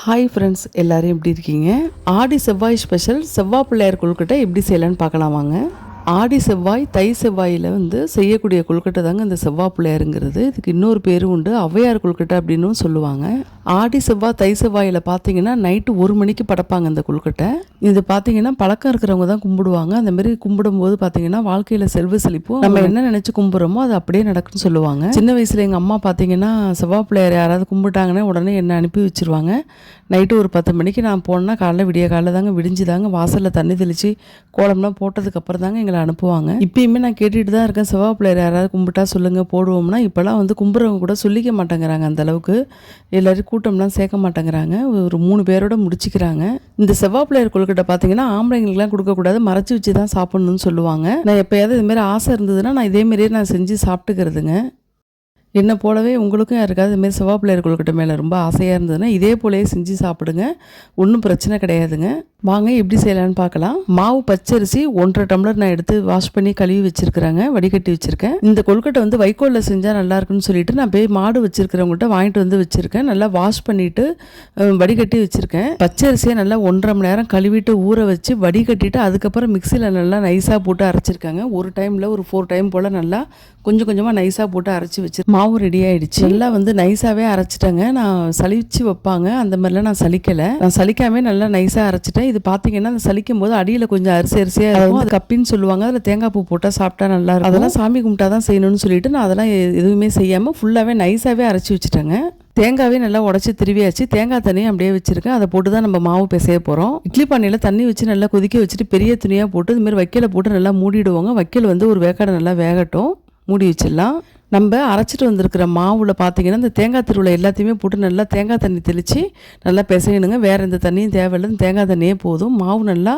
Hi friends, எல்லோரும் எப்படி இருக்கீங்க? ஆடி செவ்வாய் ஸ்பெஷல் செவ்வாய் பிள்ளையார் கொழுக்கட்டை எப்படி செய்யலான்னு பார்க்கலாம் வாங்க. ஆடி செவ்வாய் தை செவ்வாயில் செய்யக்கூடிய கொழுக்கட்டை தாங்க இந்த செவ்வாய் பிள்ளையாருங்கிறது. இதுக்கு இன்னொரு பேரும் உண்டு, ஔவையார் கொழுக்கட்டை அப்படின்னு சொல்லுவாங்க. ஆடி செவ்வாய் தை செவ்வாயில் பார்த்தீங்கன்னா நைட்டு 1 மணிக்கு படைப்பாங்க இந்த கொழுக்கட்டை. இது பார்த்தீங்கன்னா பழக்கம் இருக்கிறவங்க தான் கும்பிடுவாங்க. அந்த மாதிரி கும்பிடும்போது பார்த்தீங்கன்னா வாழ்க்கையில் செல்வ செழிப்பும் நம்ம என்ன நினச்சி கும்பிட்றோமோ அது அப்படியே நடக்குன்னு சொல்லுவாங்க. சின்ன வயசில் எங்கள் அம்மா பார்த்தீங்கன்னா செவ்வாய் பிள்ளையார் யாராவது கும்பிட்டாங்கன்னா உடனே என்னை அனுப்பி வச்சுருவாங்க. நைட்டு ஒரு 10 மணிக்கு நான் போனேன்னா காலைல விடிய காலைல தாங்க விடிஞ்சுதாங்க வாசலில் தண்ணி தெளித்து கோலம்லாம் போட்டதுக்கப்புறம் தாங்க எங்களை அனுப்புவாங்க. இப்பயுமே நான் கேட்டுட்டு தான் இருக்கேன், செவ்வாய் பிள்ளையார் யாராவது கும்பிட்டா சொல்லுங்கள் போடுவோம்னா. இப்போலாம் கும்பிட்றவங்க கூட சொல்லிக்க மாட்டேங்கிறாங்க, அந்தளவுக்கு எல்லோரும் கூட்டம்லாம் சேர்க்க மாட்டேங்கிறாங்க. ஒரு 3 பேரோட முடிச்சுக்கிறாங்க. இந்த செவ்வாய் பிள்ளையார் கொழுக்கட்டை பார்த்தீங்கன்னா ஆம்பளைங்களுக்குலாம் கொடுக்கக்கூடாது, மறைச்சி வச்சு தான் சாப்பிட்ணுன்னு சொல்லுவாங்க. நான் எப்போயாவது இதுமாரி ஆசை இருந்ததுன்னா நான் இதேமாரியே நான் செஞ்சு சாப்பிட்டுக்கிறதுங்க. என்னை போலவே உங்களுக்கும் யாருக்காவது இதுமாரி செவ்வாய் பிள்ளையார் கொழுக்கட்டை மேலே ரொம்ப ஆசையாக இருந்ததுன்னா இதே போலவே செஞ்சு சாப்பிடுங்க, ஒன்றும் பிரச்சனை கிடையாதுங்க. வாங்க எப்படி செய்யலான்னு பார்க்கலாம். மாவு பச்சரிசி 1.5 டம்ளர் நான் எடுத்து வாஷ் பண்ணி கழுவி வச்சுருக்கிறேங்க, வடிகட்டி வச்சுருக்கேன். இந்த கொழுக்கட்டை வைக்கோலில் செஞ்சால் நல்லாயிருக்குன்னு சொல்லிட்டு நான் போய் மாடு வச்சுருக்கிறவங்கள்ட்ட வாங்கிட்டு வச்சுருக்கேன். நல்லா வாஷ் பண்ணிவிட்டு வடிகட்டி வச்சுருக்கேன். பச்சரிசியை நல்லா 1.5 மணி நேரம் கழுவிட்டு ஊற வச்சு வடிகட்டிட்டு அதுக்கப்புறம் மிக்சியில் நல்லா நைஸாக போட்டு அரைச்சிருக்காங்க. ஒரு டைமில் ஒரு 4 டைம் போல் நல்லா கொஞ்சம் கொஞ்சமாக நைஸாக போட்டு அரைச்சி வச்சு மாவு ரெடி ஆகிடுச்சு. நல்லா நைஸாகவே அரைச்சிட்டேங்க. நான் சலிச்சு வைப்பாங்க, அந்த மாதிரிலாம் நான் சலிக்கலை. நான் சலிக்காமே நல்லா நைஸாக அரைச்சிட்டேன். இது பார்த்தீங்கன்னா அந்த சலிக்கும் போது அடியில் கொஞ்சம் அரிசியாக இருக்கும், அது கப்பின்னு சொல்லுவாங்க. அதில் தேங்காய் பூ போட்டால் சாப்பிட்டா நல்லா இருக்கும். அதெல்லாம் சாமி கும்பிட்டா தான் செய்யணும்னு சொல்லிட்டு நான் அதெல்லாம் எதுவுமே செய்யாமல் ஃபுல்லாகவே நைஸாகவே அரைச்சி வச்சுட்டேங்க. தேங்காவே நல்லா உடச்சி திருவியாச்சு, தேங்காய் தண்ணியும் அப்படியே வச்சுருக்கேன். அதை போட்டு தான் நம்ம மாவு பிசைய போகிறோம். இட்லி பானையில் தண்ணி வச்சு நல்லா கொதிக்க வச்சுட்டு பெரிய துணியாக போட்டு இதுமாரி வைக்கலை போட்டு நல்லா மூடிடுவோங்க. வைக்கல் ஒரு வேக்காடை நல்லா வேகட்டும், மூடி வச்சிடலாம். நம்ம அரைச்சிட்டு வந்திருக்கிற மாவில் பார்த்தீங்கன்னா இந்த தேங்காய் திருவிழா எல்லாத்தையுமே போட்டு நல்லா தேங்காய் தண்ணி தெளித்து நல்லா பிசையணுங்க. வேறு எந்த தண்ணியும் தேவையில்லை, தேங்காய் தண்ணியே போதும். மாவு நல்லா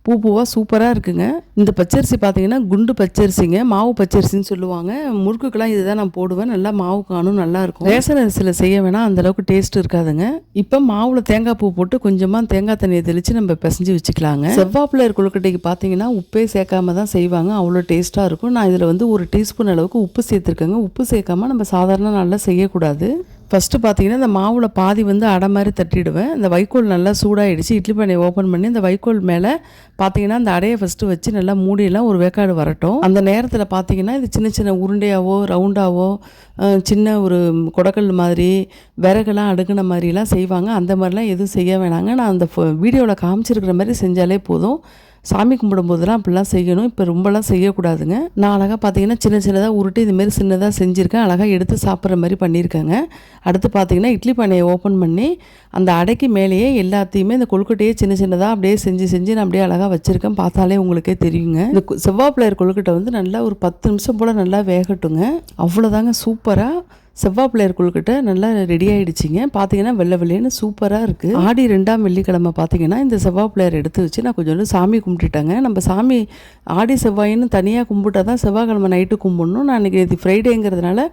பூவாக சூப்பராக இருக்குங்க. இந்த பச்சரிசி பார்த்தீங்கன்னா குண்டு பச்சரிசிங்க, மாவு பச்சரிசின்னு சொல்லுவாங்க. முறுக்குக்கெல்லாம் இதுதான் நான் போடுவேன். நல்லா மாவு காணும், நல்லாயிருக்கும். ரேஷன் அரிசியில் செய்ய வேணாம், அந்தளவுக்கு டேஸ்ட் இருக்காதுங்க. இப்போ மாவில் தேங்காய் பூ போட்டு கொஞ்சமாக தேங்காய் தண்ணியை தெளித்து நம்ம பிசைஞ்சு வச்சுக்கலாங்க. செவ்வாய் பிள்ளையார் கொழுக்கட்டைக்கு பார்த்தீங்கன்னா உப்பே சேர்க்காம தான் செய்வாங்க, அவ்வளோ டேஸ்ட்டாக இருக்கும். நான் இதில் 1 டீஸ்பூன் அளவுக்கு உப்பு சேர்த்துருக்கேங்க. உப்பு சேர்க்காம நம்ம சாதாரண நல்லா செய்யக்கூடாது. ஃபஸ்ட்டு பார்த்தீங்கன்னா இந்த மாவில் பாதி அடை மாதிரி தட்டிடுவேன். இந்த வைக்கோல் நல்லா சூடாகிடுச்சு. இட்லி பானையை ஓப்பன் பண்ணி இந்த வைக்கோல் மேலே பார்த்தீங்கன்னா அந்த அடையை ஃபஸ்ட்டு வச்சு நல்லா மூடியெல்லாம் ஒரு வேக்காடு வரட்டும். அந்த நேரத்தில் பார்த்தீங்கன்னா இது சின்ன சின்ன உருண்டையாவோ ரவுண்டாவோ சின்ன ஒரு கொடக்கல் மாதிரி விறகெல்லாம் அடுக்கின மாதிரிலாம் செய்வாங்க. அந்த மாதிரிலாம் எதுவும் செய்ய வேணாங்க. நான் அந்த வீடியோவில் காமிச்சிருக்கிற மாதிரி செஞ்சாலே போதும். சாமி கும்பிடும்போதெல்லாம் அப்படிலாம் செய்யணும். இப்போ ரொம்பலாம் செய்யக்கூடாதுங்க. நான் அழகாக பார்த்தீங்கன்னா சின்ன சின்னதாக உருட்டி இதுமாரி சின்னதாக செஞ்சுருக்கேன். அழகாக எடுத்து சாப்பிட்ற மாதிரி பண்ணியிருக்கேங்க. அடுத்து பார்த்தீங்கன்னா இட்லி பானையை ஓப்பன் பண்ணி அந்த அடைக்கு மேலேயே எல்லாத்தையுமே இந்த கொழுக்கட்டையே சின்ன சின்னதாக அப்படியே செஞ்சு நான் அப்படியே அழகாக வச்சுருக்கேன். பார்த்தாலே உங்களுக்கே தெரியுங்க. இந்த செவ்வாய் பிள்ளையார் கொழுக்கட்டை நல்லா ஒரு 10 நிமிஷம் போல் நல்லா வேகட்டுங்க. அவ்வளோதாங்க, சூப்பராக செவ்வாய் பிள்ளையார் கொழுக்கட்டை நல்லா ரெடி ஆகிடுச்சிங்க. பார்த்தீங்கன்னா வெள்ளை வெள்ளைன்னு சூப்பராக இருக்குது. ஆடி 2ஆம் வெள்ளிக்கிழமை பார்த்தீங்கன்னா இந்த செவ்வாய் பிள்ளையார் எடுத்து வச்சு நான் கொஞ்சோண்டு சாமி கும்பிட்டுட்டேங்க. நம்ம சாமி ஆடி செவ்வாயின்னு தனியாக கும்பிட்டா தான் செவ்வாய்க்கிழமை நைட்டு கும்பிடணும். நான் இன்றைக்கி இது ஃப்ரைடேங்கிறதுனால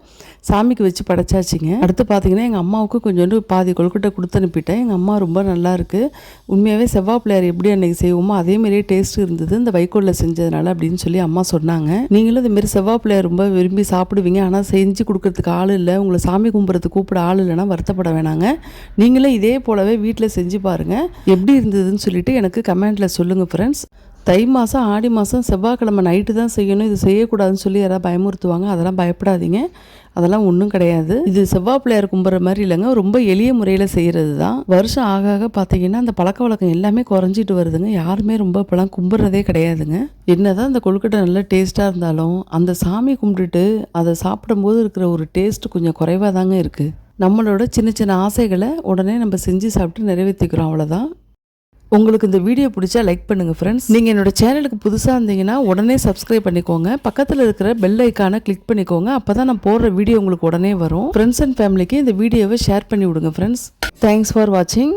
சாமிக்கு வச்சு படைச்சாச்சிங்க. அடுத்து பார்த்தீங்கன்னா எங்கள் அம்மாவுக்கு கொஞ்சோண்டு பாதி கொழுக்கட்டை கொடுத்து அனுப்பிட்டேன். எங்கள் அம்மா ரொம்ப நல்லா இருக்குது, உண்மையாகவே செவ்வாய் பிள்ளையார் எப்படி அன்றைக்கி செய்வோமோ அதேமாரியே டேஸ்ட் இருந்தது இந்த வைக்கோலில் செஞ்சதுனால அப்படின்னு சொல்லி அம்மா சொன்னாங்க. நீங்களும் இதுமாரி செவ்வாய் பிள்ளையார் ரொம்ப விரும்பி சாப்பிடுவீங்க, ஆனால் செஞ்சு கொடுக்கறதுக்கு ஆள் இல்லை, உங்களை சாமி கும்பிட்றதுக்கு கூப்பிட ஆள் இல்லைன்னா வருத்தப்பட வேணாங்க. நீங்களும் இதே போலவே வீட்டில் செஞ்சு பாருங்கள், எப்படி இருந்ததுன்னு சொல்லிட்டு எனக்கு கமெண்ட்டில் சொல்லுங்கள் ஃப்ரெண்ட்ஸ். தை மாதம் ஆடி மாதம் செவ்வாய்க்கிழமை நைட்டு தான் செய்யணும், இது செய்யக்கூடாதுன்னு சொல்லி யாராவது பயமுறுத்துவாங்க. அதெல்லாம் பயப்படாதீங்க, அதெல்லாம் ஒன்றும் கிடையாது. இது செவ்வாய் பிள்ளையார் கும்பிட்ற மாதிரி இல்லைங்க, ரொம்ப எளிய முறையில் செய்கிறது தான். வருஷம் ஆக ஆக பார்த்தீங்கன்னா அந்த பழக்க வழக்கம் எல்லாமே குறைஞ்சிட்டு வருதுங்க. யாருமே ரொம்ப இப்போலாம் கும்பிட்றதே கிடையாதுங்க. என்ன தான் அந்த கொழுக்கட்டை நல்லா டேஸ்ட்டாக இருந்தாலும் அந்த சாமி கும்பிட்டுட்டு அதை சாப்பிடும்போது இருக்கிற ஒரு டேஸ்ட்டு கொஞ்சம் குறைவாக தாங்க இருக்குது. நம்மளோட சின்ன சின்ன ஆசைகளை உடனே நம்ம செஞ்சு சாப்பிட்டு நிறைவேற்றிக்கிறோம், அவ்வளோதான். உங்களுக்கு இந்த வீடியோ பிடிச்சா லைக் பண்ணுங்கள் ஃப்ரெண்ட்ஸ். நீங்கள் என்னோட சேனலுக்கு புதுசாக இருந்தீங்கன்னா உடனே சப்ஸ்கிரைப் பண்ணிக்கோங்க. பக்கத்தில் இருக்கிற பெல் ஐக்கானை கிளிக் பண்ணிக்கோங்க. அப்போ தான் நான் போடுற வீடியோ உங்களுக்கு உடனே வரும். ஃப்ரெண்ட்ஸ் அண்ட் ஃபேமிலிக்கு இந்த வீடியோவை ஷேர் பண்ணி விடுங்க ஃப்ரெண்ட்ஸ். தேங்க்ஸ் ஃபார் வாட்சிங்.